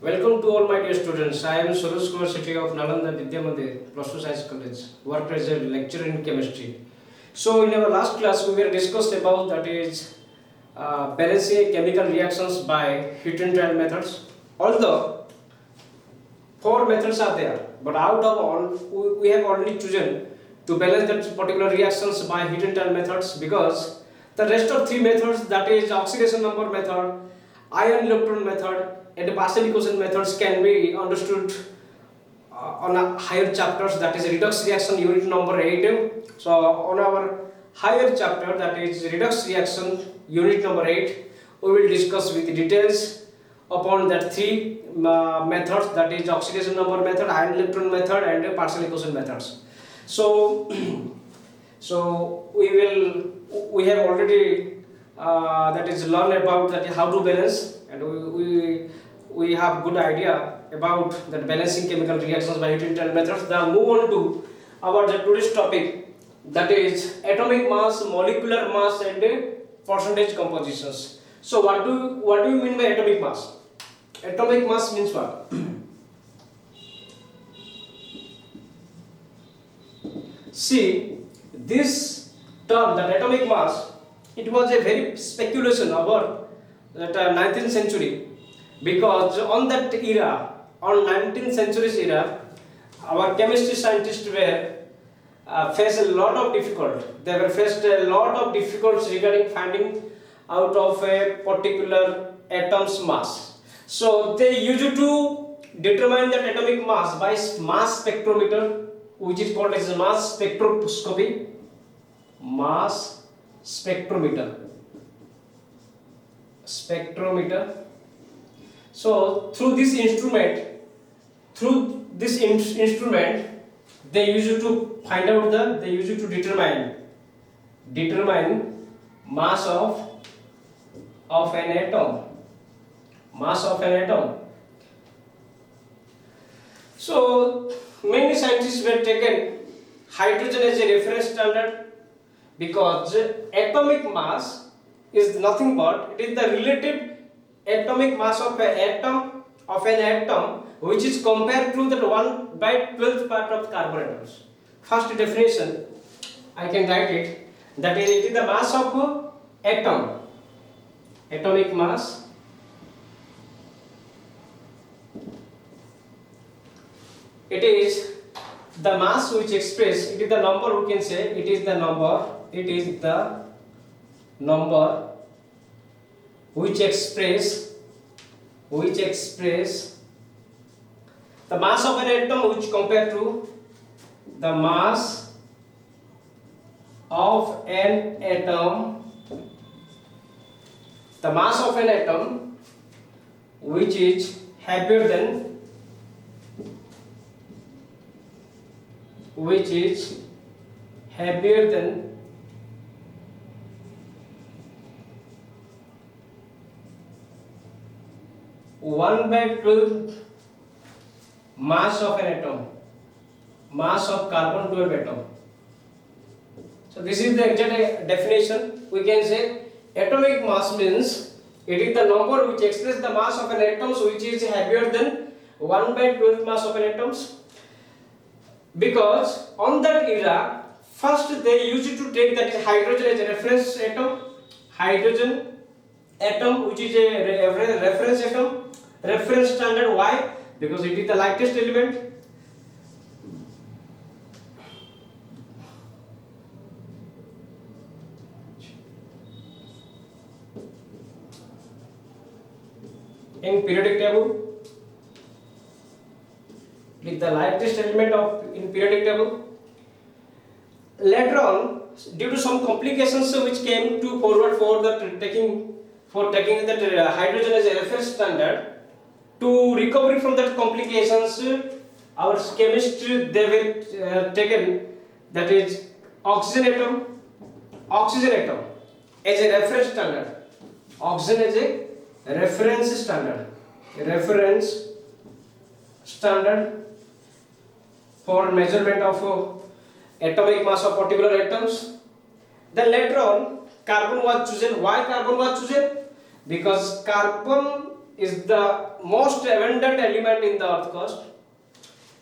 Welcome to all my dear students. I am Suresh Kumar Shetty of Nalanda Vidya Mandir, Plus Two Science College, worked as a lecturer in chemistry. So, in our last class, we were discussed about that is balancing chemical reactions by heat and trial methods. Although four methods are there, but out of all, we have already chosen to balance that particular reactions by heat and trial methods because the rest of three methods, that is oxidation number method, ion electron method, and the partial equation methods, can be understood on a higher chapters, that is redox reaction unit number 8. So on our higher chapter, that is redox reaction unit number 8, we will discuss with details upon that three methods, that is oxidation number method, ion electron method, and partial equation methods. So we have already that is learn about that how to balance, and we have good idea about that balancing chemical reactions by heat and trial methods. Now move on to our today's topic, that is atomic mass, molecular mass, and percentage compositions. So what do you mean by atomic mass? Atomic mass means what? See, this term, that atomic mass, it was a very speculation about that 19th century, because on that era, on 19th century's era, our chemistry scientists were faced a lot of difficulty. They were faced a lot of difficulties regarding finding out of a particular atom's mass. So they used to determine that atomic mass by mass spectrometer, which is called as mass spectroscopy. Mass spectrometer. So through this instrument, they used to find out they used to determine mass of an atom. Mass of an atom. So many scientists were taken hydrogen as a reference standard, because atomic mass is nothing but it is the relative atomic mass of an atom which is compared to that 1/12th part of carbon atoms. First definition, I can write it, that is, it is the mass of atom. Atomic mass it is the mass which express, it is the number, we can say it is the number which express the mass of an atom, which compared to the mass of an atom, which is heavier than 1/12 mass of an atom, mass of carbon 12 atom. So this is the exact definition. We can say atomic mass means it is the number which expresses the mass of an atom which is heavier than 1/12 mass of an atom. Because on that era, first they used to take that is hydrogen as a reference atom, which is a reference atom, reference standard. Why? Because it is the lightest element. In periodic table, it is the lightest element in periodic table. Later on, due to some complications which came to forward for taking that hydrogen as a reference standard, to recovery from that complications, our chemists, they were taken that is oxygen atom as a reference standard. Oxygen as a reference standard for measurement of atomic mass of particular atoms. Then later on, carbon was chosen. Why carbon was chosen? Because carbon is the most abundant element in the earth crust.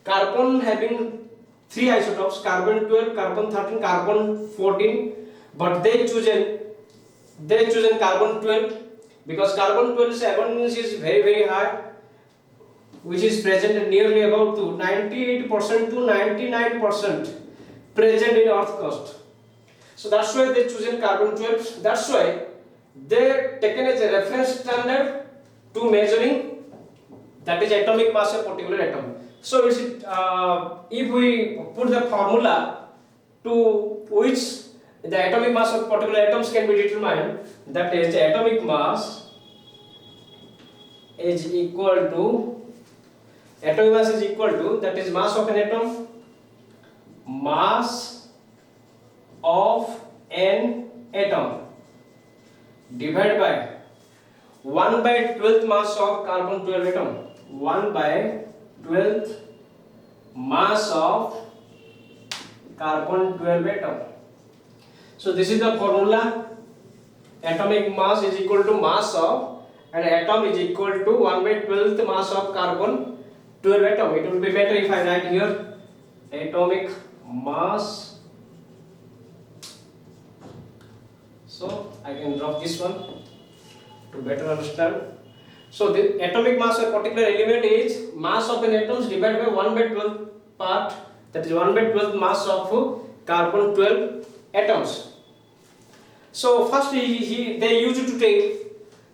Carbon having 3 isotopes, carbon 12, carbon 13, carbon 14, but they chosen carbon 12 because carbon 12's abundance is very high, which is present nearly about to 98% to 99% present in earth crust. So that's why they chosen carbon 12. That's why they taken as a reference standard to measuring, that is atomic mass of particular atom. So if we put the formula to which the atomic mass of particular atoms can be determined, that is the atomic mass is equal to that is mass of an atom, mass of an atom divided by 1/12th mass of carbon 12 atom, 1/12th mass of carbon 12 atom. So this is the formula. Atomic mass is equal to mass of an atom is equal to 1/12th mass of carbon 12 atom. It will be better if I write here atomic mass. So I can drop this one to better understand. So the atomic mass of a particular element is mass of an atom divided by 1/12th part, that is 1/12th mass of carbon 12 atoms. So first they used to take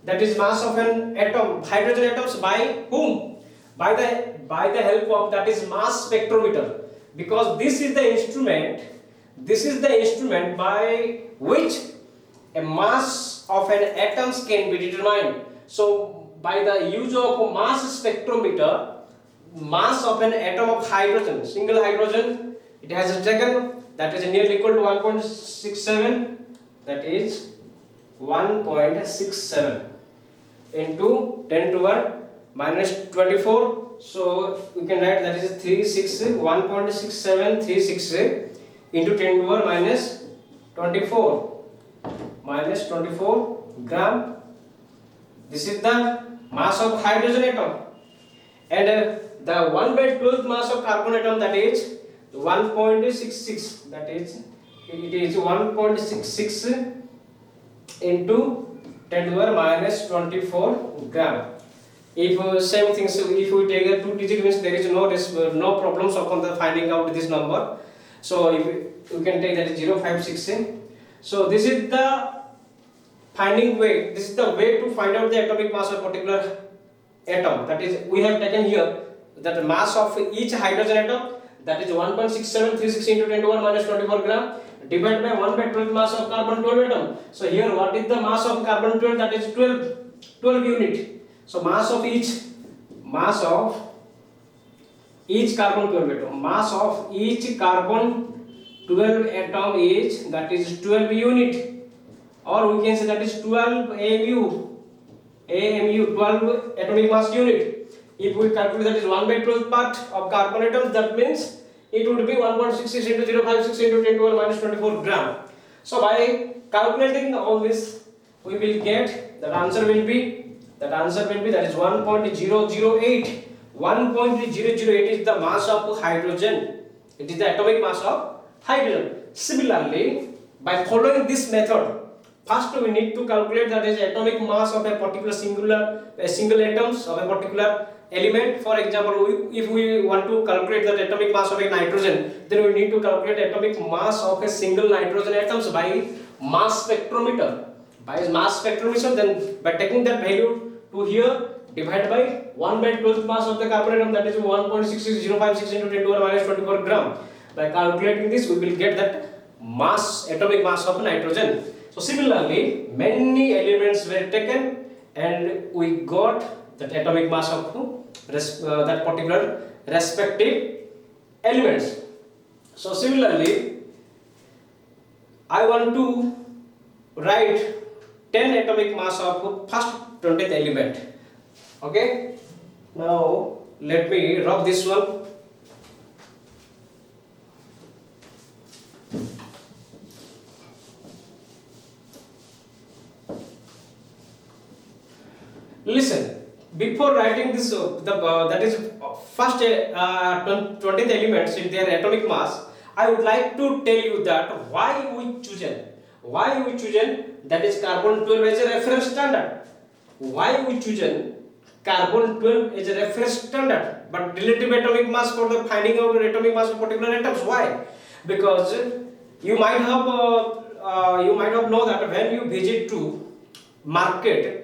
that is mass of an atom, hydrogen atoms, by whom? By the help of that is mass spectrometer, because this is the instrument by which a mass of an atoms can be determined. So by the use of mass spectrometer, mass of an atom of hydrogen, single hydrogen, it has taken, that is nearly equal to 1.67, that is 1.67 into 10 to the minus 24. So we can write that is 1.6736 into 10 to the minus 24 gram. This is the mass of hydrogen atom, and the 1/12th mass of carbon atom, that is 1.66, that is it is 1.66 into 10 to the minus 24 gram. If same thing, so if we take a 2 digit, means there is no problems upon the finding out this number. So if we can take that is 0.566. So this is the finding way, this is the way to find out the atomic mass of particular atom. That is, we have taken here that the mass of each hydrogen atom, that is 1.6736 into 10 to the minus 24 gram divided by 1/12th mass of carbon 12 atom. So here what is the mass of carbon 12? That is 12 unit. So mass of each carbon 12 atom, mass of each carbon 12 atom is, that is 12 unit, or we can say that is 12 AMU, 12 atomic mass unit. If we calculate that is 1/12th part of carbon atom, that means it would be 1.66 into 0.56 into 10 to the minus 24 gram. So by calculating all this, we will get that answer will be that is 1.008. 1.008 is the mass of hydrogen. It is the atomic mass of hydrogen. Similarly, by following this method, first we need to calculate that is atomic mass of a particular single atoms of a particular element. For example, if we want to calculate the atomic mass of a nitrogen, then we need to calculate atomic mass of a single nitrogen atoms by mass spectrometer. Then by taking that value to here, divided by 1/12th mass of the carbon atom, that is 1.66056 into 10 to the minus 24 gram. By calculating this, we will get that atomic mass of nitrogen. So similarly, many elements were taken and we got that atomic mass of that particular respective elements. So similarly, I want to write 10 atomic mass of first 20th element. Okay, now let me rub this one. Listen, before writing this, that is first 20th elements in their atomic mass, I would like to tell you that why we chosen that is carbon 12 as a reference standard. Why we chosen carbon 12 as a reference standard, but relative atomic mass for the finding out the atomic mass of particular atoms. Why? Because you might have know that when you visit to market,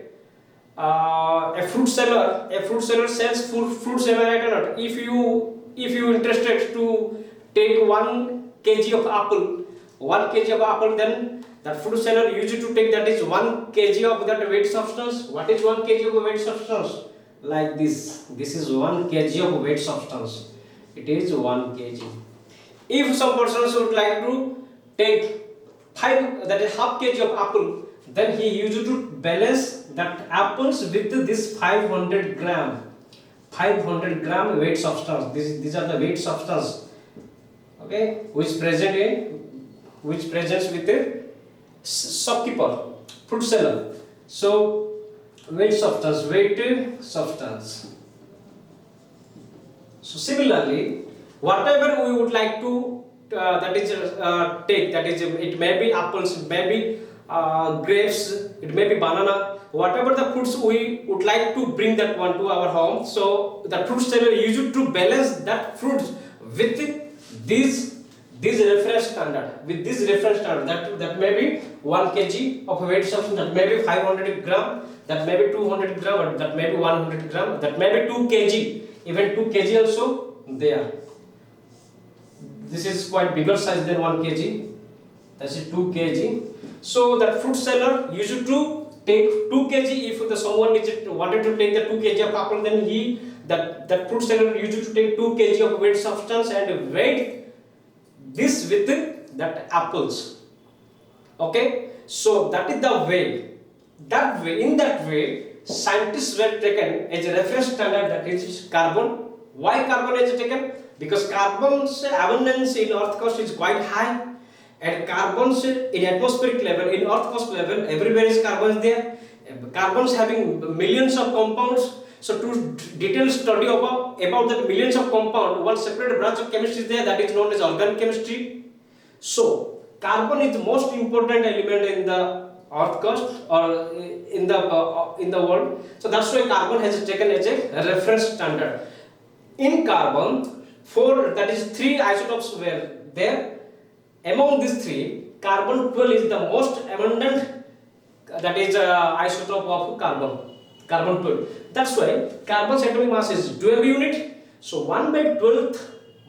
a fruit seller sells fruit seller at a nut. If you interested to take 1 kg of apple, then that fruit seller used to take that is 1 kg of that weight substance. What is 1 kg of weight substance? Like this. This is 1 kg of weight substance. It is 1 kg. If some persons would like to take that is half kg of apple, then he used to balance that apples with this 500 gram weight substance. These are the weight substance, okay, which presents with the shopkeeper, fruit seller. So weight substance. So similarly, whatever we would like to take, that is it may be apples, it may be grapes, it may be banana, whatever the fruits we would like to bring that one to our home. So the fruit seller used to balance that fruits with this reference standard, that may be 1 kg of weight substance, that may be 500 gram, that may be 200 gram, or that may be 100 gram, that may be 2 kg, even 2 kg also there. This is quite bigger size than 1 kg. That is 2 kg. So that fruit seller used to take 2 kg. If someone wanted to take the 2 kg of apple, then that fruit seller used to take 2 kg of weight substance and weigh this with that apples. Okay. So that is the way. In that way, scientists were taken as a reference standard, that is carbon. Why carbon is taken? Because carbon's abundance in earth crust is quite high, and carbon's in atmospheric level, in earth crust level, everywhere is carbon there. Carbon's having millions of compounds. So to detailed study about the millions of compounds, one separate branch of chemistry is there, that is known as organic chemistry. So carbon is the most important element in the earth crust or in the world. So that's why carbon has taken as a reference standard. In carbon, that is 3 isotopes were there. Among these 3, carbon 12 is the most abundant, that is isotope of carbon 12. That's why carbon's atomic mass is 12 unit. So 1/12th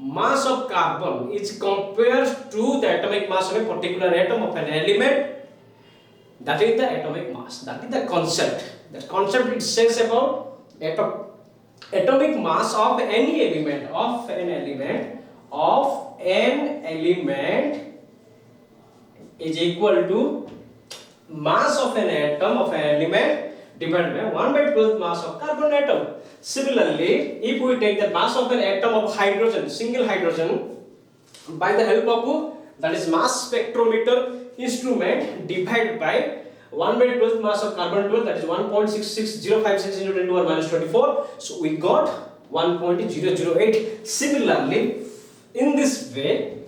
mass of carbon is compared to the atomic mass of a particular atom of an element. That is the atomic mass. That is the concept. That concept, it says about atomic mass of any element, is equal to mass of an atom of an element divided by 1/12th mass of carbon atom. Similarly, if we take the mass of an atom of hydrogen, single hydrogen, by the help of that is mass spectrometer instrument, divided by 1/12th mass of carbon 12, that is 1.66056 into 10 to the minus 24. So we got 1.008. Similarly, in this way,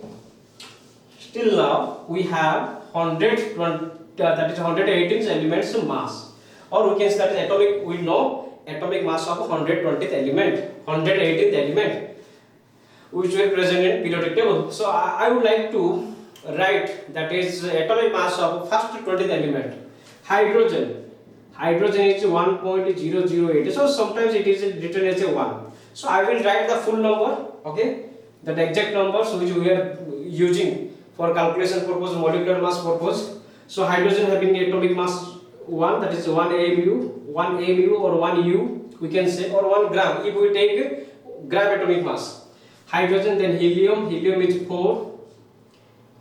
till now we have 118 elements mass, or we can say that is atomic. We know atomic mass of 118th element, which were present in periodic table. So I would like to write that is atomic mass of first 20th element. Hydrogen is 1.008. So sometimes it is written as a 1. So I will write the full number, okay, the exact numbers which we are using for calculation purpose, molecular mass purpose. So hydrogen having atomic mass 1, that is 1 AMU or 1 U, we can say, or 1 gram if we take gram atomic mass. Hydrogen, then helium is 4.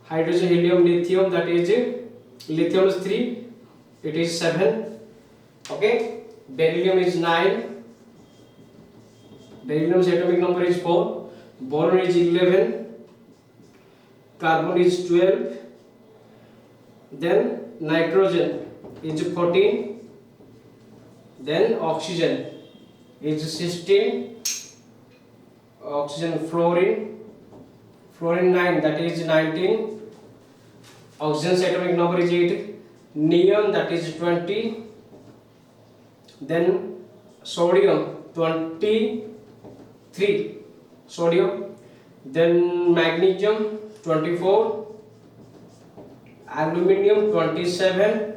Hydrogen, helium, lithium, that is lithium is 3. It is 7. Okay. Beryllium is 9. Beryllium's atomic number is 4. Boron is 11. Carbon is 12. Then nitrogen is 14. Then oxygen is 16. Oxygen, fluorine 9, that is 19. Oxygen's atomic number is 8. Neon, that is 20. Then sodium 23. Sodium. Then magnesium 24. Aluminium 27.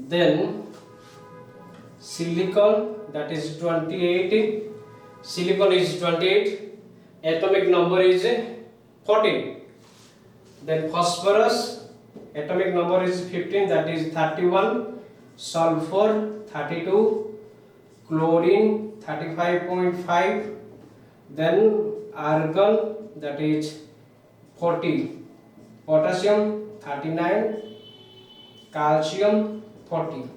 Then silicon, that is 28. Silicon is 28. Atomic number is 14. Then phosphorus, atomic number is 15, that is 31. Sulfur 32. Chlorine 35.5. Then argon, that is 40. Potassium 39. Calcium 40.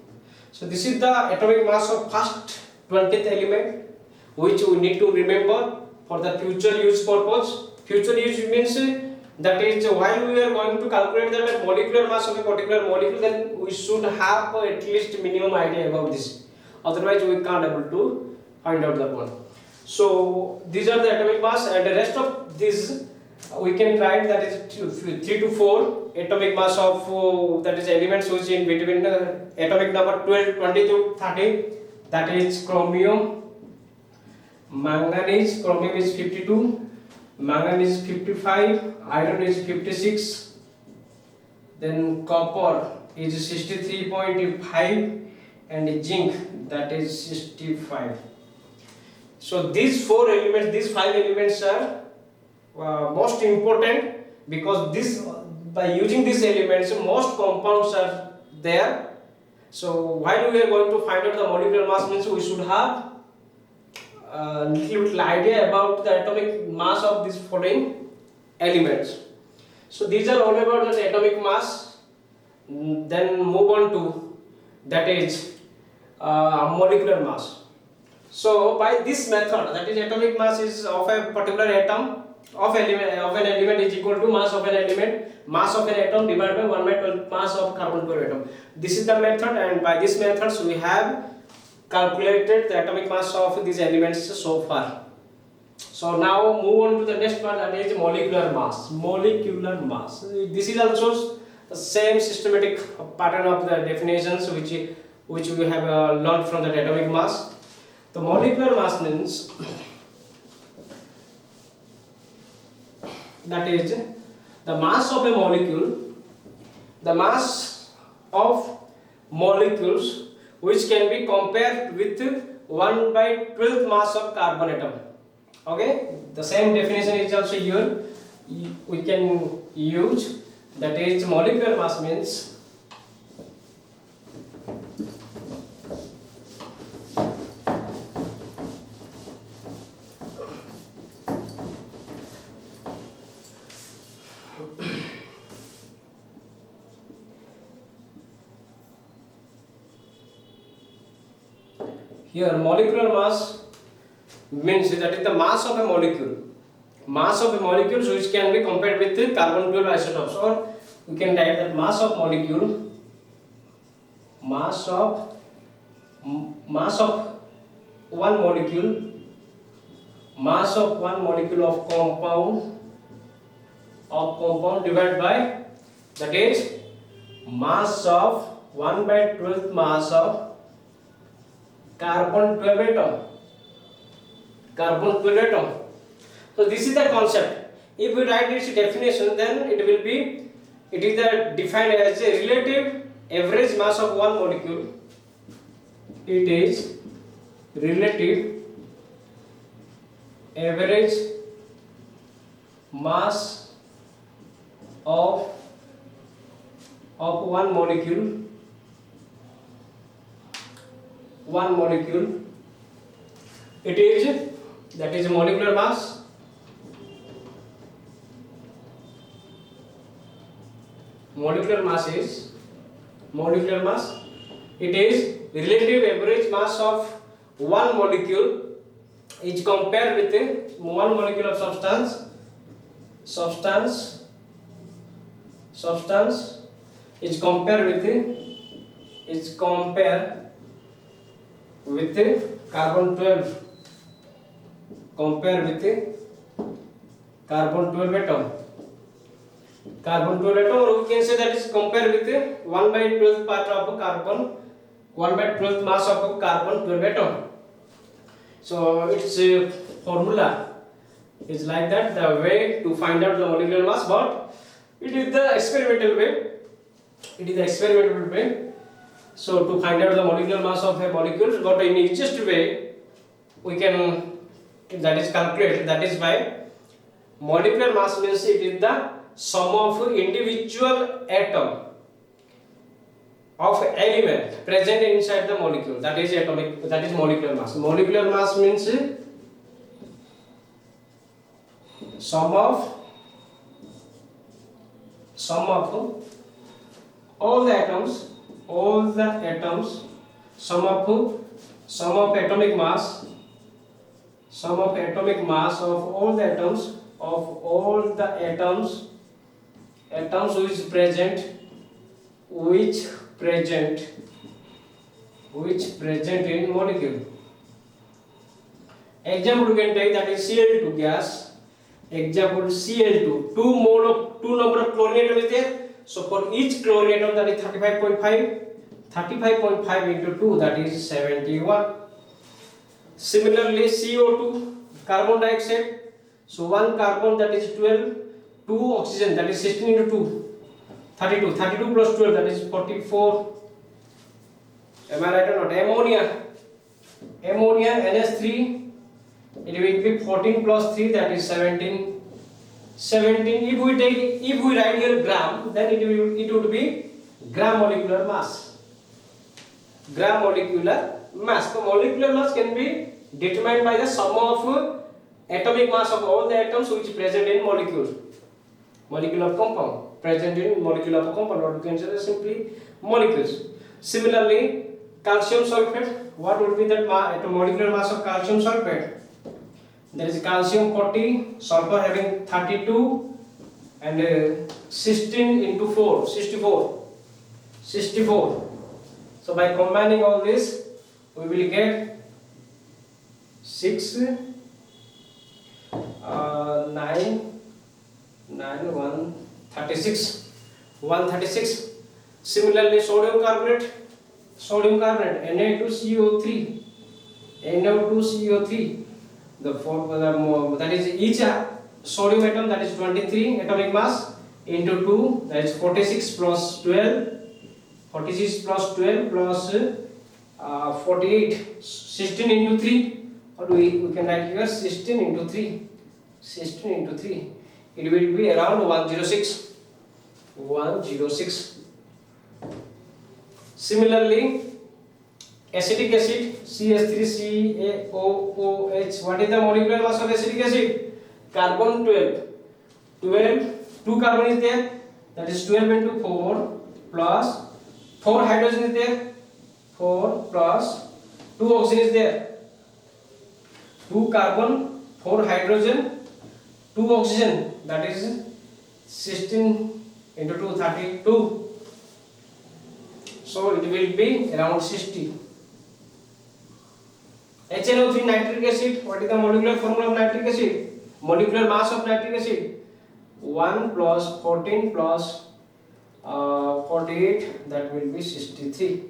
So this is the atomic mass of first 20th element, which we need to remember for the future use purpose. Future use means that is while we are going to calculate the molecular mass of a particular molecule, then we should have at least minimum idea about this. Otherwise, we can't able to find out the one. So these are the atomic mass, and the rest of these we can write, that is 3 to 4 atomic mass of that is elements which in between atomic number 12, 20 to 30. That is chromium, manganese. Chromium is 52, manganese is 55, iron is 56. Then copper is 63.5, and zinc, that is 65. So these 4 elements, these 5 elements are most important, because this, by using these elements, most compounds are there. So while we are going to find out the molecular mass, means we should have a little idea about the atomic mass of these following elements. So these are all about the atomic mass. Then move on to, that is molecular mass. So by this method, that is atomic mass is of a particular atom of an element is equal to mass of an element, mass of an atom divided by 1/12 mass of carbon 12 atom. This is the method, and by this methods we have calculated the atomic mass of these elements so far. So now move on to the next one, that is molecular mass. Molecular mass. This is also the same systematic pattern of the definitions which we have learned from the atomic mass. The molecular mass means that is the mass of a molecule, the mass of molecules which can be compared with 1/12 mass of carbon atom. Okay, the same definition is also here we can use, that is molecular mass means here molecular mass means that is the mass of a molecule. Mass of a molecule which can be compared with the carbon 12 isotopes, or we can write that mass of molecule, mass of one molecule, mass of one molecule of compound divided by, that is mass of 1/12 mass of carbon 12 atom. Carbon 12 atom. So this is the concept. If we write its definition, then it will be, it is defined as a relative average mass of one molecule. It is relative average mass of one molecule. One molecule. It is, that is molecular mass. Molecular mass is it is relative average mass of one molecule is compared with one molecule of substance is compared with carbon 12 compare with carbon 12 atom. Carbon 12 atom, or we can say that is compare with 1 by 12th part of carbon, 1 by 12th mass of carbon 12 atom. So its formula is like that, the way to find out the molecular mass, but it is the experimental way. It is the experimental way. So to find out the molecular mass of a molecule, but in easiest way we can, that is calculate, that is by molecular mass means it is the sum of individual atom of element present inside the molecule, that is atomic, that is molecular mass. Molecular mass means sum of all the atoms, sum of atomic mass, sum of atomic mass of all the atoms, atoms which present in molecule. Example we can take, that is Cl2 gas. Example Cl2, two number of chlorine atom is there. So for each chlorine atom, that is 35.5 into 2, that is 71. Similarly CO2, carbon dioxide. So one carbon, that is 12, two oxygen, that is 16 into 2, 32. 32 plus 12, that is 44. Am I right or not? Ammonia NH3, it will be 14 plus 3, that is 17. If we write here gram, then it would be gram molecular mass. So molecular mass can be determined by the sum of atomic mass of all the atoms which present in molecular compound, present in molecular compound, or you can say simply molecules. Similarly, calcium sulfate, what would be that molecular mass of calcium sulfate? There is calcium 40, sulfur having 32, and 16 into 4, 64. So by combining all this, we will get 6, 9, 136. Similarly, sodium carbonate, Na2CO3. That is each sodium atom, that is 23 atomic mass into 2, that is 46 plus 12 plus 48, 16 into 3, or we can write here 16 into 3, it will be around 106. Similarly, acetic acid, CH3CaOOH, what is the molecular mass of acetic acid? Carbon 12, 2 carbon is there, that is 12 into 4 plus 4 hydrogen is there, 4 plus 2 oxygen is there, 2 carbon, 4 hydrogen, 2 oxygen, that is 16 into 2, 32. So it will be around 60. HNO3 nitric acid, what is the molecular formula of nitric acid? Molecular mass of nitric acid, 1 plus 14 plus 48, that will be 63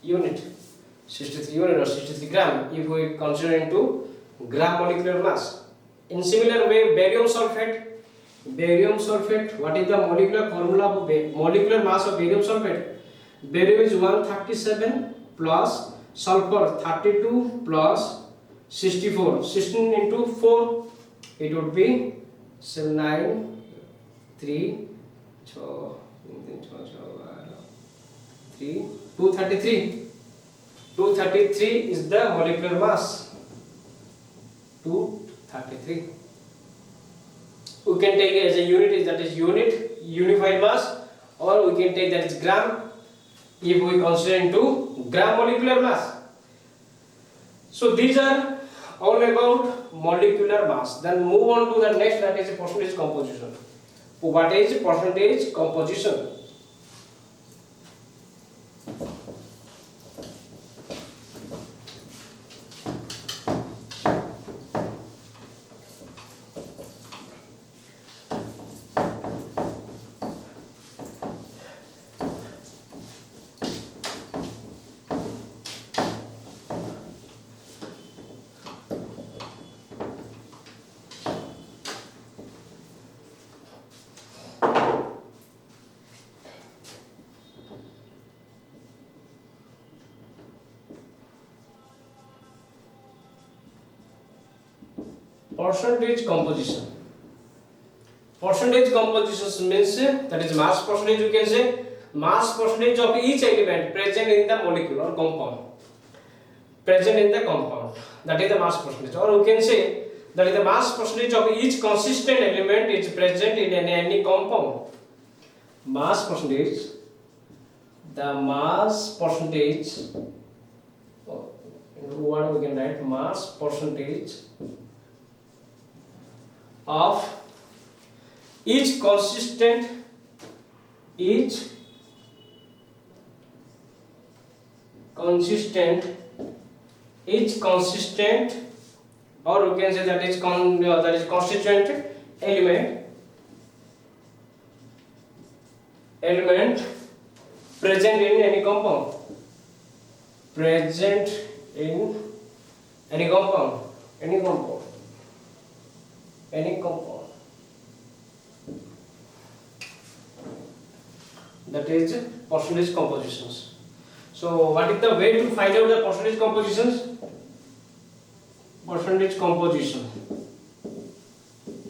unit or 63 gram if we consider into gram molecular mass. In similar way, barium sulfate, what is the molecular formula of molecular mass of barium sulfate? Barium is 137 plus sulfur 32 plus 64, 16 into 4, it would be 9, 3, 233. 233 is the molecular mass. 233. We can take it as a unit, that is unified mass, or we can take that as gram if we consider into gram molecular mass. So these are all about molecular mass. Then move on to the next, that is percentage composition. What is percentage composition? percentage composition. Percentage composition means that is mass percentage. You can say mass percentage of each element present in the molecule or compound. Present in the compound. That is the mass percentage. Or you can say that is the mass percentage of each consistent element is present in any compound. Mass percentage. The mass percentage. What we can write? Mass percentage of each consistent or you can say that is constituent element present in any compound. Present in any compound. That is percentage compositions. So what is the way to find out the percentage compositions? Percentage composition.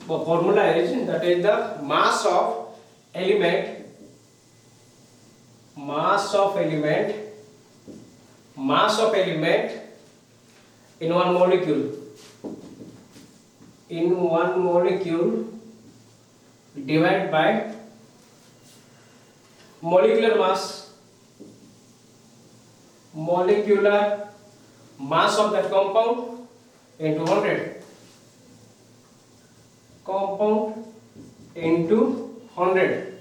The formula is that is the mass of element in one molecule divided by molecular mass of that compound into 100. Compound into 100.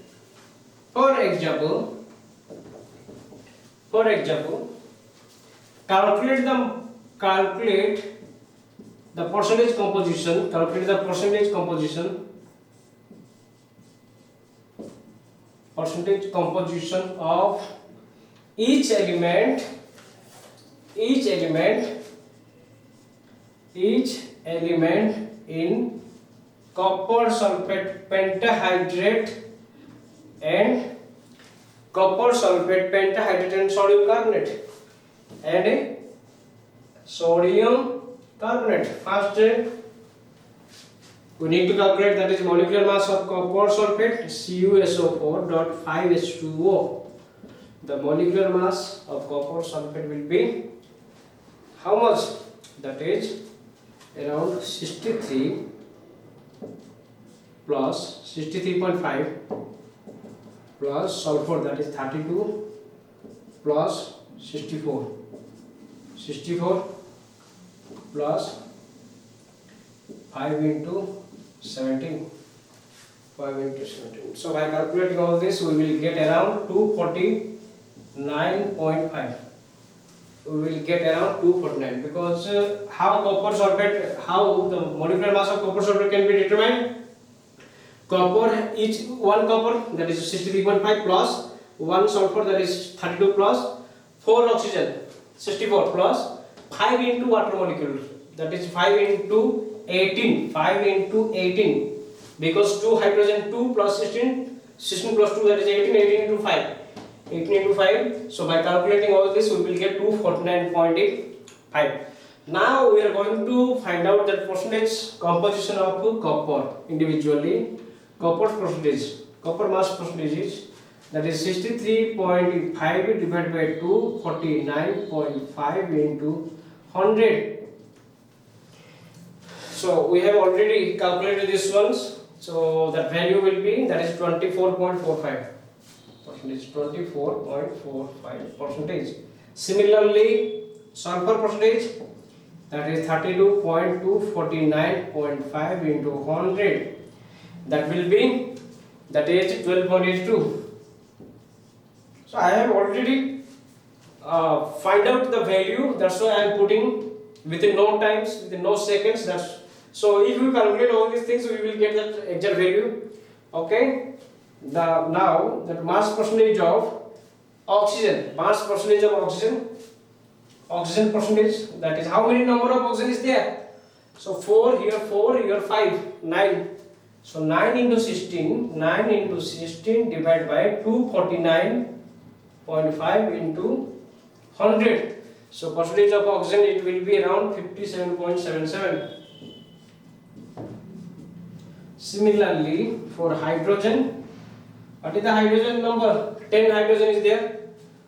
For example, calculate the percentage composition. Percentage composition of each element in copper sulfate pentahydrate and sodium carbonate First we need to calculate that is molecular mass of copper sulfate CuSO4.5H2O. The molecular mass of copper sulfate will be how much? That is around 63 plus 63.5 plus sulfur, that is 32 plus 64 plus 5 into 17. So by calculating all this, we will get around 249.5. We will get around 249 because how the molecular mass of copper sulfate can be determined? One copper that is 63.5 plus 1 sulfur that is 32 plus 4 oxygen 64 plus 5 into water molecule, that is 5 into 18 because 2 hydrogen 2 plus 16 plus 2, that is 18 into 5. So by calculating all this, we will get 249.85. Now we are going to find out the percentage composition of copper individually. Copper mass percentage, that is 63.5 divided by 249.5 into 100. So we have already calculated this ones. So that value will be, that is 24.45 percentage. Similarly, sulfur percentage, that is 32.249.5 into 100. That will be, that is 12.82. So I have already find out the value. That's why I am putting within no times, within no seconds. So if we calculate all these things, we will get that exact value. Okay. Now that mass percentage of oxygen, oxygen percentage, that is how many number of oxygen is there. So 4 here, 5, 9. So 9 into 16 divided by 249.5 into 100. So percentage of oxygen, it will be around 57.77. Similarly, for hydrogen, what is the hydrogen number? 10 hydrogen is there.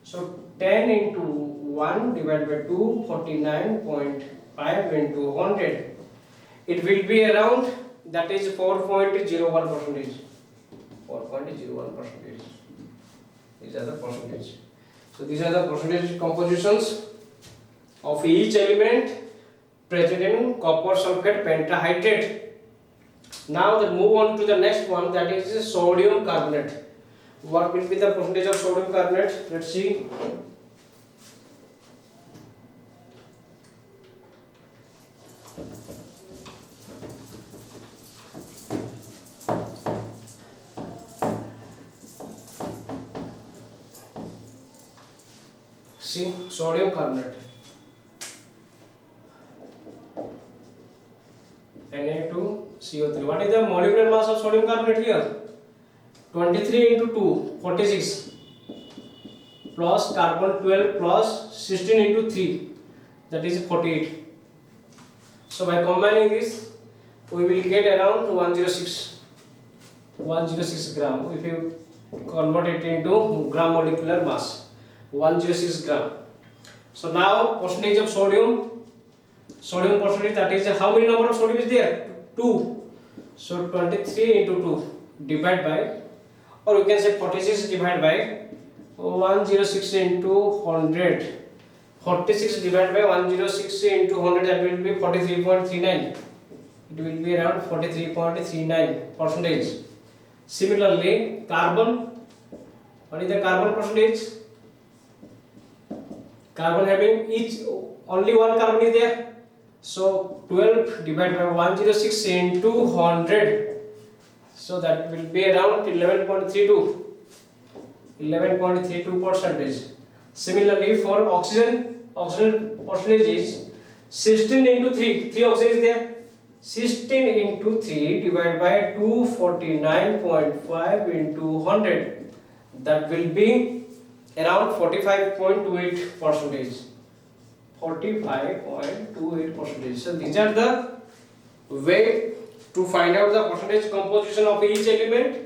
So 10 into 1 divided by 2, 49.5 into 100. It will be around, that is 4.01 percentage. 4.01 percentage. These are the percentage. So these are the percentage compositions of each element present in copper sulfate pentahydrate. Now let's move on to the next one, that is sodium carbonate. What will be the percentage of sodium carbonate? Let's see. See, sodium carbonate. Na2CO3. What is the molecular mass of sodium carbonate here? 23 into 2, 46, plus carbon 12 plus 16 into 3, that is 48. So by combining this, we will get around 106 gram. If you convert it into gram molecular mass, 106 gram. So now percentage of sodium percentage, that is how many number of sodium is there? 2. So 23 into 2 divide by, or we can say 46 divided by 106 into 100. 46 divided by 106 into 100, that will be 43.39. It will be around 43.39 percentage. Similarly, carbon, what is the carbon percentage? Carbon having each only one carbon is there. So 12 divided by 106 into 100. So that will be around 11.32 percentage. Similarly, for oxygen percentage is 16 into 3. 3 oxygen is there. 16 into 3 divided by 249.5 into 100. That will be around 45.28 percentage. 45.28 percentage. So these are the way to find out the percentage composition of each element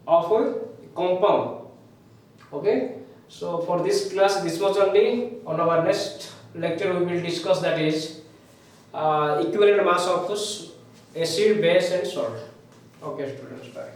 of a compound. Okay. So for this class, this was only. On our next lecture, we will discuss, that is equivalent mass of acid, base, and salt. Okay, students. Bye.